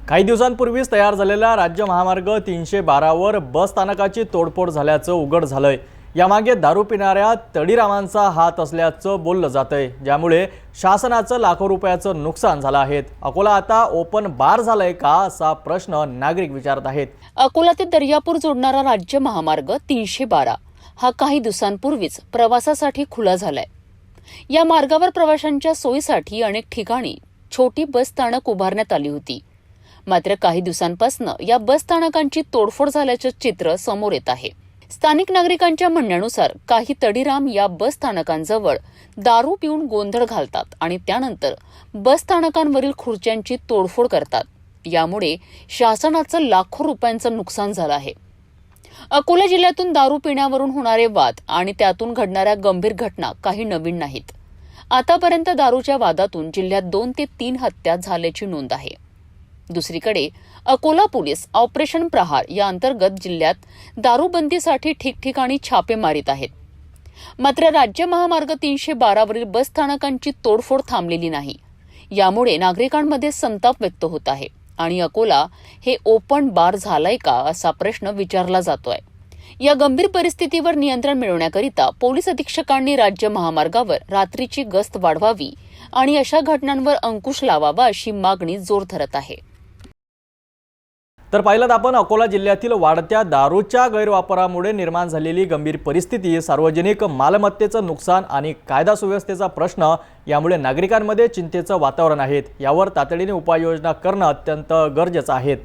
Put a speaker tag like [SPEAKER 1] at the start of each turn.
[SPEAKER 1] काही दिवसांपूर्वीच तयार झालेल्या राज्य महामार्ग 312 वर बस स्थानकाची तोडफोड झाल्याचं उघड झालंय। यामागे दारू पिणाऱ्या तडीरामांचा हात असल्याचं बोललं जातंय, ज्यामुळे शासनाचं लाखो रुपयाचं नुकसान झालं आहे। अकोला आता ओपन बार झालंय का असा प्रश्न नागरिक विचारत आहेत।
[SPEAKER 2] अकोला ते दर्यापूर जोडणारा राज्य महामार्ग 312 हा काही दिवसांपूर्वीच प्रवासासाठी खुला झालाय। या मार्गावर प्रवाशांच्या सोयीसाठी अनेक ठिकाणी छोटी बस स्थानक उभारण्यात आली होती। मात्र काही दिवसांपासून या बस स्थानकांची तोडफोड झाल्याचे चित्र समोर येत आहे। स्थानिक नागरिकांच्या म्हणण्यानुसार काही तडीराम या बस स्थानकांजवळ दारू पिऊन गोंधळ घालतात आणि त्यानंतर बस स्थानकांवरील खुर्च्यांची तोडफोड करतात। यामुळे शासनाचं लाखो रुपयांचं नुकसान झालं आहे। अकोला जिल्ह्यातून दारू पिण्यावरून होणारे वाद आणि त्यातून घडणाऱ्या गंभीर घटना काही नवीन नाहीत। आतापर्यंत दारूच्या वादातून जिल्ह्यात 2 ते 3 हत्या झाल्याची नोंद आहे। दुसरीकडे अकोला पोलीस ऑपरेशन प्रहार या अंतर्गत जिल्ह्यात दारूबंदीसाठी ठिकठिकाणी छापे मारित आहेत। मात्र राज्य महामार्ग 312 वरील बस स्थानकांची तोडफोड थांबलेली नाही। यामुळे नागरिकांमध्ये संताप व्यक्त होत आहे आणि अकोला हे ओपन बार झालंय का असा प्रश्न विचारला जातोय। या गंभीर परिस्थितीवर नियंत्रण मिळवण्याकरिता पोलीस अधीक्षकांनी राज्य महामार्गावर रात्रीची गस्त वाढवावी आणि अशा घटनांवर अंकुश लावावा अशी मागणी जोर धरत आहे।
[SPEAKER 1] तर पाहिलं आपण अकोला जिल्ह्यातील वाढत्या दारूच्या गैरवापरामुळे निर्माण झालेली गंभीर परिस्थिती, सार्वजनिक मालमत्तेचं नुकसान आणि कायदा सुव्यवस्थेचा प्रश्न यामुळे नागरिकांमध्ये चिंतेचं वातावरण आहे। यावर तातडीने उपाययोजना करणं अत्यंत गरजेचं आहे।